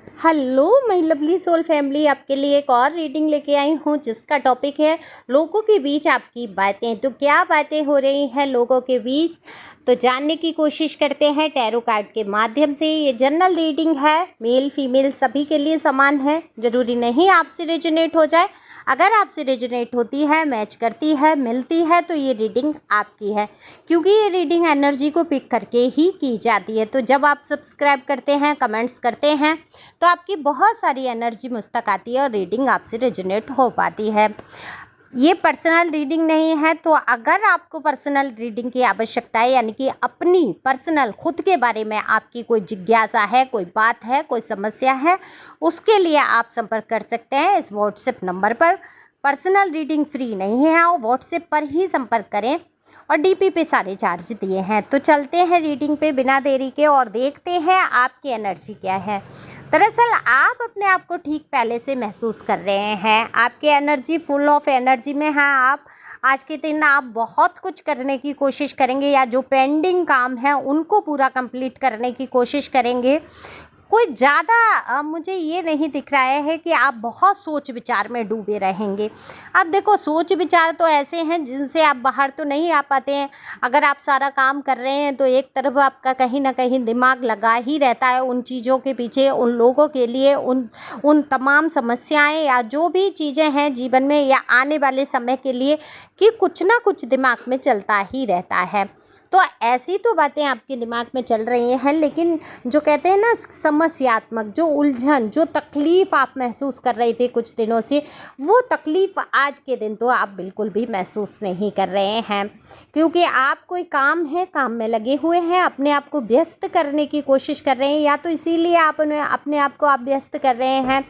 Hello my lovely soul family, आपके लिए एक और रीडिंग लेके आई हूँ जिसका टॉपिक है लोगों के बीच आपकी बातें। तो क्या बातें हो रही हैं लोगों के बीच, तो जानने की कोशिश करते हैं टैरो कार्ड के माध्यम से। ये जनरल रीडिंग है, मेल फीमेल सभी के लिए समान है, ज़रूरी नहीं आपसे रेजोनेट हो जाए। अगर आपसे रेजोनेट होती है, मैच करती है, मिलती है, तो ये रीडिंग आपकी है, क्योंकि ये रीडिंग एनर्जी को पिक करके ही की जाती है। तो जब आप सब्सक्राइब करते हैं, कमेंट्स करते हैं, तो आपकी बहुत सारी एनर्जी मुझ तक आती है और रीडिंग आपसे रेजोनेट हो पाती है। ये पर्सनल रीडिंग नहीं है, तो अगर आपको पर्सनल रीडिंग की आवश्यकता है, यानी कि अपनी पर्सनल खुद के बारे में आपकी कोई जिज्ञासा है, कोई बात है, कोई समस्या है, उसके लिए आप संपर्क कर सकते हैं इस व्हाट्सएप नंबर पर। पर्सनल रीडिंग फ्री नहीं है, और व्हाट्सएप पर ही संपर्क करें, और डीपी पे सारे चार्ज दिए हैं। तो चलते हैं रीडिंग पे बिना देरी के और देखते हैं आपकी एनर्जी क्या है। दरअसल आप अपने आप को ठीक पहले से महसूस कर रहे हैं, आपकी एनर्जी फुल ऑफ एनर्जी में है। आप आज के दिन आप बहुत कुछ करने की कोशिश करेंगे, या जो पेंडिंग काम है उनको पूरा कंप्लीट करने की कोशिश करेंगे। कोई ज़्यादा मुझे ये नहीं दिख रहा है कि आप बहुत सोच विचार में डूबे रहेंगे। अब देखो, सोच विचार तो ऐसे हैं जिनसे आप बाहर तो नहीं आ पाते हैं। अगर आप सारा काम कर रहे हैं तो एक तरफ आपका कहीं ना कहीं दिमाग लगा ही रहता है उन चीज़ों के पीछे, उन लोगों के लिए, उन तमाम समस्याएं या जो भी चीज़ें हैं जीवन में या आने वाले समय के लिए, कि कुछ ना कुछ दिमाग में चलता ही रहता है। तो ऐसी तो बातें आपके दिमाग में चल रही हैं, लेकिन जो कहते हैं ना समस्यात्मक, जो उलझन, जो तकलीफ़ आप महसूस कर रहे थे कुछ दिनों से, वो तकलीफ़ आज के दिन तो आप बिल्कुल भी महसूस नहीं कर रहे हैं, क्योंकि आप कोई काम है, काम में लगे हुए हैं, अपने आप को व्यस्त करने की कोशिश कर रहे हैं, या तो इसीलिए आप अपने आप को आप व्यस्त कर रहे हैं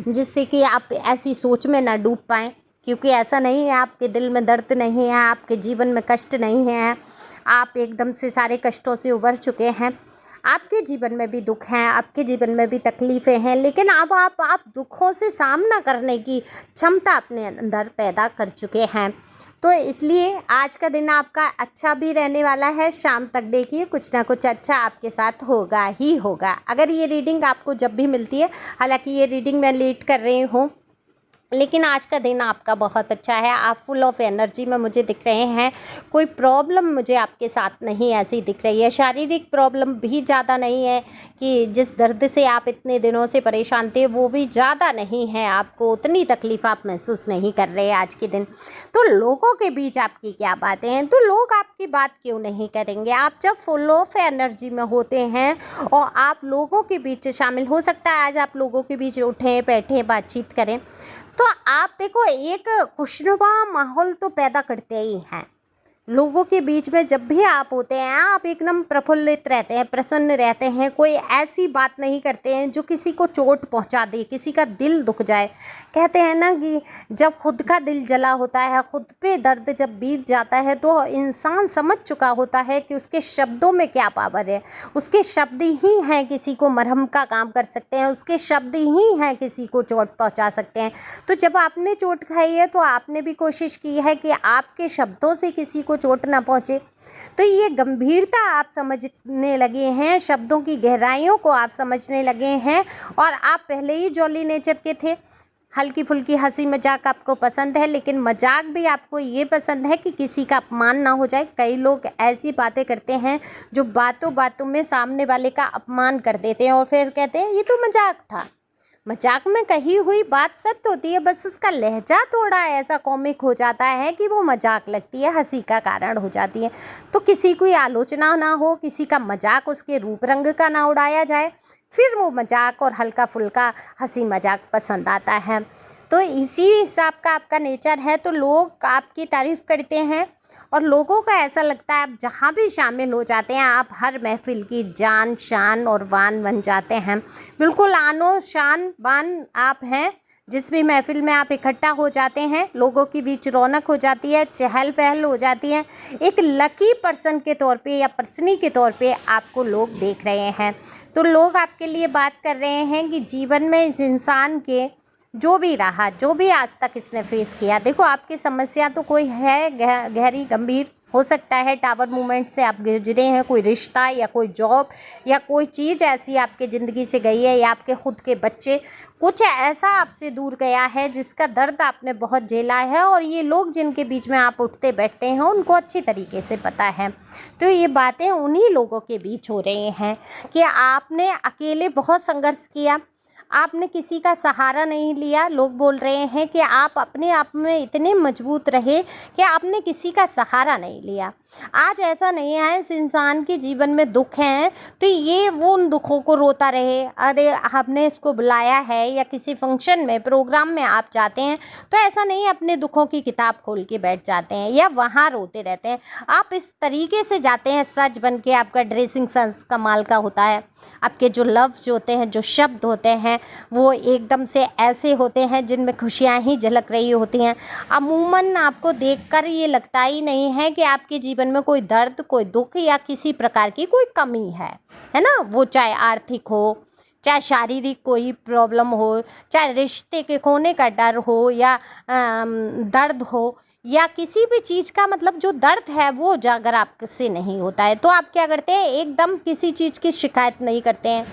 जिससे कि आप ऐसी सोच में ना डूब पाएँ। क्योंकि ऐसा नहीं है, आपके दिल में दर्द नहीं है, आपके जीवन में कष्ट नहीं है, आप एकदम से सारे कष्टों से उबर चुके हैं। आपके जीवन में भी दुख हैं, आपके जीवन में भी तकलीफ़ें हैं, लेकिन अब आप दुखों से सामना करने की क्षमता अपने अंदर पैदा कर चुके हैं। तो इसलिए आज का दिन आपका अच्छा भी रहने वाला है। शाम तक देखिए, कुछ ना कुछ अच्छा आपके साथ होगा ही होगा। अगर ये रीडिंग आपको जब भी मिलती है, हालांकि ये रीडिंग मैं लीड कर रही हूँ, लेकिन आज का दिन आपका बहुत अच्छा है। आप फुल ऑफ एनर्जी में मुझे दिख रहे हैं। कोई प्रॉब्लम मुझे आपके साथ नहीं ऐसी दिख रही है। शारीरिक प्रॉब्लम भी ज़्यादा नहीं है, कि जिस दर्द से आप इतने दिनों से परेशान थे वो भी ज़्यादा नहीं है, आपको उतनी तकलीफ़ आप महसूस नहीं कर रहे आज के दिन। तो लोगों के बीच आपकी क्या बातें हैं, तो लोग आपकी बात क्यों नहीं करेंगे। आप जब फुल ऑफ एनर्जी में होते हैं और आप लोगों के बीच शामिल, हो सकता है आज आप लोगों के बीच उठें, बैठें, बातचीत करें, तो आप देखो एक खुशनुमा माहौल तो पैदा करते ही हैं। लोगों के बीच में जब भी आप होते हैं, आप एकदम प्रफुल्लित रहते हैं, प्रसन्न रहते हैं, कोई ऐसी बात नहीं करते हैं जो किसी को चोट पहुंचा दे, किसी का दिल दुख जाए। कहते हैं ना कि जब खुद का दिल जला होता है, खुद पे दर्द जब बीत जाता है, तो इंसान समझ चुका होता है कि उसके शब्दों में क्या पावर है। उसके शब्द ही हैं किसी को मरहम का काम कर सकते हैं, उसके शब्द ही हैं किसी को चोट पहुंचा सकते हैं। तो जब आपने चोट खाई है, तो आपने भी कोशिश की है कि आपके शब्दों से किसी को चोट ना पहुंचे। तो ये गंभीरता आप समझने लगे हैं, शब्दों की गहराइयों को आप समझने लगे हैं, और आप पहले ही जॉली नेचर के थे। हल्की फुल्की हंसी मजाक आपको पसंद है, लेकिन मजाक भी आपको ये पसंद है कि किसी का अपमान ना हो जाए। कई लोग ऐसी बातें करते हैं जो बातों बातों में सामने वाले का अपमान कर देते हैं और फिर कहते हैं ये तो मजाक था। मजाक में कही हुई बात सत्य होती है, बस उसका लहजा थोड़ा ऐसा कॉमिक हो जाता है कि वो मजाक लगती है, हंसी का कारण हो जाती है। तो किसी की आलोचना ना हो, किसी का मजाक उसके रूप रंग का ना उड़ाया जाए, फिर वो मजाक और हल्का फुल्का हंसी मजाक पसंद आता है। तो इसी हिसाब का आपका नेचर है, तो लोग आपकी तारीफ़ करते हैं, और लोगों को ऐसा लगता है आप जहाँ भी शामिल हो जाते हैं, आप हर महफिल की जान, शान और वान बन जाते हैं। बिल्कुल आनो शान बान आप हैं। जिस भी महफिल में आप इकट्ठा हो जाते हैं, लोगों के बीच रौनक हो जाती है, चहल पहल हो जाती है। एक लकी पर्सन के तौर पे या पर्सनी के तौर पे आपको लोग देख रहे हैं। तो लोग आपके लिए बात कर रहे हैं कि जीवन में इस इंसान के जो भी रहा, जो भी आज तक इसने फेस किया, देखो आपकी समस्या तो कोई है गहरी गंभीर, हो सकता है टावर मूवमेंट से आप गुजरे हैं, कोई रिश्ता या कोई जॉब या कोई चीज़ ऐसी आपके ज़िंदगी से गई है, या आपके खुद के बच्चे, कुछ ऐसा आपसे दूर गया है जिसका दर्द आपने बहुत झेला है, और ये लोग जिनके बीच में आप उठते बैठते हैं उनको अच्छी तरीके से पता है। तो ये बातें उन्हीं लोगों के बीच हो रही हैं कि आपने अकेले बहुत संघर्ष किया, आपने किसी का सहारा नहीं लिया। लोग बोल रहे हैं कि आप अपने आप में इतने मजबूत रहे कि आपने किसी का सहारा नहीं लिया। आज ऐसा नहीं है, इस इंसान के जीवन में दुख हैं तो ये वो उन दुखों को रोता रहे। अरे हमने इसको बुलाया है या किसी फंक्शन में, प्रोग्राम में आप जाते हैं तो ऐसा नहीं अपने दुखों की किताब खोल के बैठ जाते हैं या वहाँ रोते रहते हैं। आप इस तरीके से जाते हैं सज बन के, आपका ड्रेसिंग सेंस कमाल का होता है, आपके जो लफ्ज़ होते हैं, जो शब्द होते हैं वो एकदम से ऐसे होते हैं जिनमें खुशियाँ ही झलक रही होती हैं। अमूमन आपको देखकर ये लगता ही नहीं है कि आपके जीवन में कोई दर्द, कोई दुख या किसी प्रकार की कोई कमी है ना। वो चाहे आर्थिक हो, चाहे शारीरिक कोई प्रॉब्लम हो, चाहे रिश्ते के खोने का डर हो, या दर्द हो, या किसी भी चीज़ का मतलब जो दर्द है वो अगर आपसे नहीं होता है तो आप क्या करते हैं, एकदम किसी चीज़ की शिकायत नहीं करते हैं।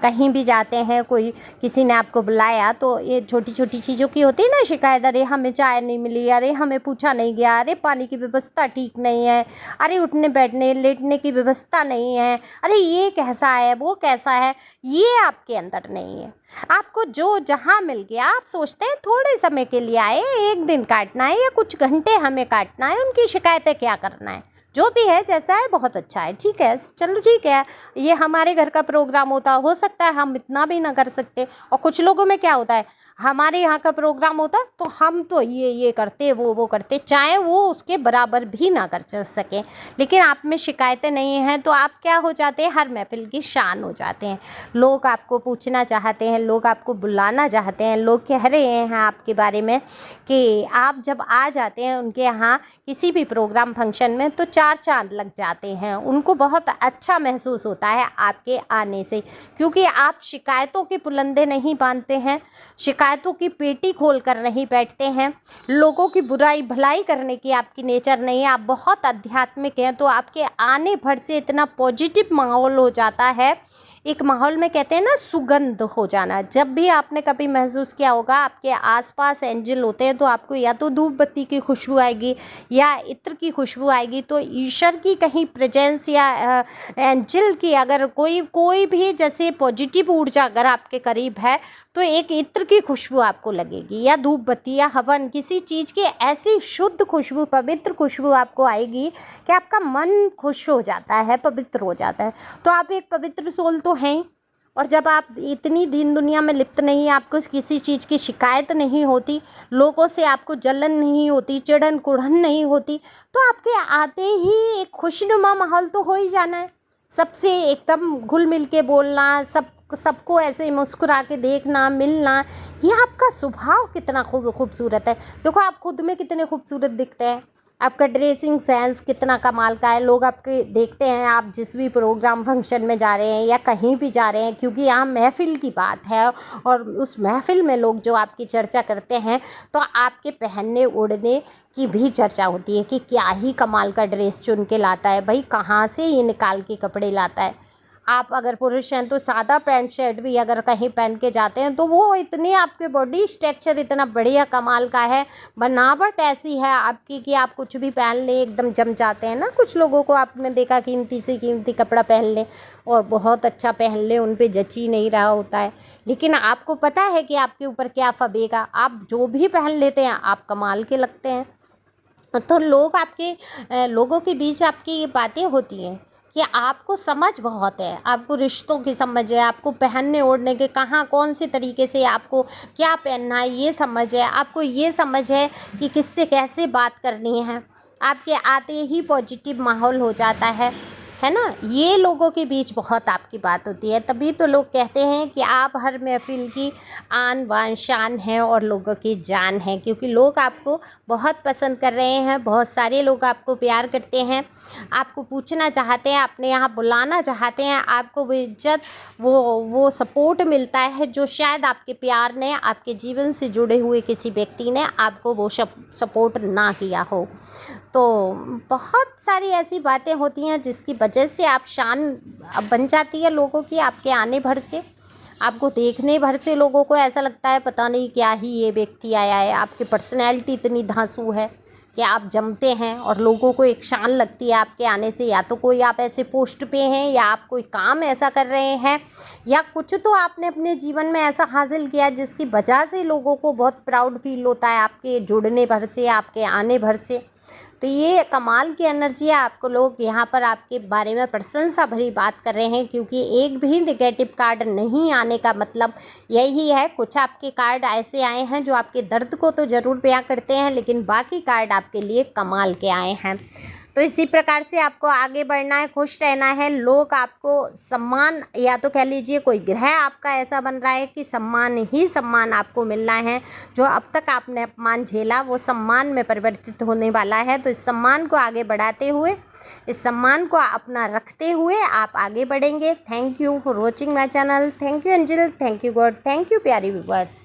कहीं भी जाते हैं, कोई किसी ने आपको बुलाया तो ये छोटी छोटी चीज़ों की होती है ना शिकायत, अरे हमें चाय नहीं मिली, अरे हमें पूछा नहीं गया, अरे पानी की व्यवस्था ठीक नहीं है, अरे उठने बैठने लेटने की व्यवस्था नहीं है, अरे ये कैसा है, वो कैसा है। ये आपके अंदर नहीं है। आपको जो जहाँ मिल गया आप सोचते हैं थोड़े समय के लिए आए, एक दिन काटना है या कुछ घंटे हमें काटना है, उनकी शिकायतें क्या करना है। जो भी है जैसा है बहुत अच्छा है, ठीक है, चलो ठीक है। ये हमारे घर का प्रोग्राम होता, हो सकता है हम इतना भी ना कर सकते, और कुछ लोगों में क्या होता है, हमारे यहाँ का प्रोग्राम होता तो हम तो ये करते, वो करते, चाहे वो उसके बराबर भी ना कर सकें। लेकिन आप में शिकायतें नहीं हैं तो आप क्या हो जाते हैं, हर महफिल की शान हो जाते हैं। लोग आपको पूछना चाहते हैं, लोग आपको बुलाना चाहते हैं, लोग कह रहे हैं आपके बारे में कि आप जब आ जाते हैं उनके यहाँ किसी भी प्रोग्राम फंक्शन में तो चार चांद लग जाते हैं। उनको बहुत अच्छा महसूस होता है आपके आने से, क्योंकि आप शिकायतों के पुलंदे नहीं बांधते हैं, शिकायतों की पेटी खोल कर नहीं बैठते हैं, लोगों की बुराई भलाई करने की आपकी नेचर नहीं है। आप बहुत आध्यात्मिक हैं, तो आपके आने भर से इतना पॉजिटिव माहौल हो जाता है। एक माहौल में कहते हैं ना सुगंध हो जाना। जब भी आपने कभी महसूस किया होगा आपके आसपास एंजल होते हैं तो आपको या तो धूप बत्ती की खुशबू आएगी या इत्र की खुशबू आएगी, तो ईश्वर की कहीं प्रेजेंस या एंजल की अगर कोई भी जैसे पॉजिटिव ऊर्जा अगर आपके करीब है तो एक इत्र की खुशबू आपको लगेगी, या धूप बत्ती या हवन किसी चीज़ की ऐसी शुद्ध खुशबू, पवित्र खुशबू आपको आएगी कि आपका मन खुश हो जाता है, पवित्र हो जाता है। तो आप एक पवित्र सोल तो हैं, और जब आप इतनी दीन दुनिया में लिप्त नहीं, आपको किसी चीज़ की शिकायत नहीं होती, लोगों से आपको जलन नहीं होती, चिढ़न कुढ़न नहीं होती, तो आपके आते ही एक खुशनुमा माहौल तो हो ही जाना है। सबसे एकदम घुल मिल के बोलना, सबको ऐसे मुस्कुरा के देखना, मिलना, ये आपका स्वभाव कितना खूबसूरत है। देखो आप खुद में कितने खूबसूरत दिखते हैं, आपका ड्रेसिंग सेंस कितना कमाल का है। लोग आपके देखते हैं, आप जिस भी प्रोग्राम फंक्शन में जा रहे हैं या कहीं भी जा रहे हैं, क्योंकि यहाँ महफिल की बात है और उस महफिल में लोग जो आपकी चर्चा करते हैं तो आपके पहनने ओढ़ने की भी चर्चा होती है कि क्या ही कमाल का ड्रेस चुन के लाता है भाई, कहाँ से ये निकाल के कपड़े लाता है। आप अगर पुरुष हैं तो सादा पैंट शर्ट भी अगर कहीं पहन के जाते हैं तो वो इतने आपके बॉडी स्ट्रक्चर इतना बढ़िया कमाल का है, बनावट ऐसी है आपकी कि आप कुछ भी पहन लें एकदम जम जाते हैं ना। कुछ लोगों को आपने देखा कीमती से कीमती कपड़ा पहन लें और बहुत अच्छा पहन लें, उन पे जच ही नहीं रहा होता है, लेकिन आपको पता है कि आपके ऊपर क्या फबेगा। आप जो भी पहन लेते हैं आप कमाल के लगते हैं। तो लोगों के बीच आपकी ये बातें होती हैं कि आपको समझ बहुत है, आपको रिश्तों की समझ है, आपको पहनने ओढ़ने के कहाँ कौन से तरीके से आपको क्या पहनना है ये समझ है, आपको ये समझ है कि किससे कैसे बात करनी है। आपके आते ही पॉजिटिव माहौल हो जाता है ना। ये लोगों के बीच बहुत आपकी बात होती है, तभी तो लोग कहते हैं कि आप हर महफिल की आन बान शान हैं और लोगों की जान है, क्योंकि लोग आपको बहुत पसंद कर रहे हैं। बहुत सारे लोग आपको प्यार करते हैं, आपको पूछना चाहते हैं, अपने यहाँ बुलाना चाहते हैं, आपको वो इज्जत वो सपोर्ट मिलता है जो शायद आपके प्यार ने, आपके जीवन से जुड़े हुए किसी व्यक्ति ने आपको वो सपोर्ट ना किया हो। तो बहुत सारी ऐसी बातें होती हैं जिसकी वजह से आप शान बन जाती है लोगों की, आपके आने भर से, आपको देखने भर से लोगों को ऐसा लगता है पता नहीं क्या ही ये व्यक्ति आया है। आपकी पर्सनैलिटी इतनी धांसू है कि आप जमते हैं और लोगों को एक शान लगती है आपके आने से। या तो कोई आप ऐसे पोस्ट पे हैं, या आप कोई काम ऐसा कर रहे हैं, या कुछ तो आपने अपने जीवन में ऐसा हासिल किया जिसकी वजह से लोगों को बहुत प्राउड फील होता है आपके जुड़ने भर से, आपके आने भर से। तो ये कमाल की एनर्जी है। आपको लोग यहाँ पर आपके बारे में प्रशंसा भरी बात कर रहे हैं, क्योंकि एक भी नेगेटिव कार्ड नहीं आने का मतलब यही है। कुछ आपके कार्ड ऐसे आए हैं जो आपके दर्द को तो ज़रूर बयां करते हैं, लेकिन बाकी कार्ड आपके लिए कमाल के आए हैं। तो इसी प्रकार से आपको आगे बढ़ना है, खुश रहना है। लोग आपको सम्मान, या तो कह लीजिए कोई ग्रह आपका ऐसा बन रहा है कि सम्मान ही सम्मान आपको मिलना है। जो अब तक आपने अपमान झेला वो सम्मान में परिवर्तित होने वाला है। तो इस सम्मान को आगे बढ़ाते हुए, इस सम्मान को अपना रखते हुए आप आगे बढ़ेंगे। Thank you for watching my channel. Thank you angel, thank you God, thank you प्यारी व्यूअर्स।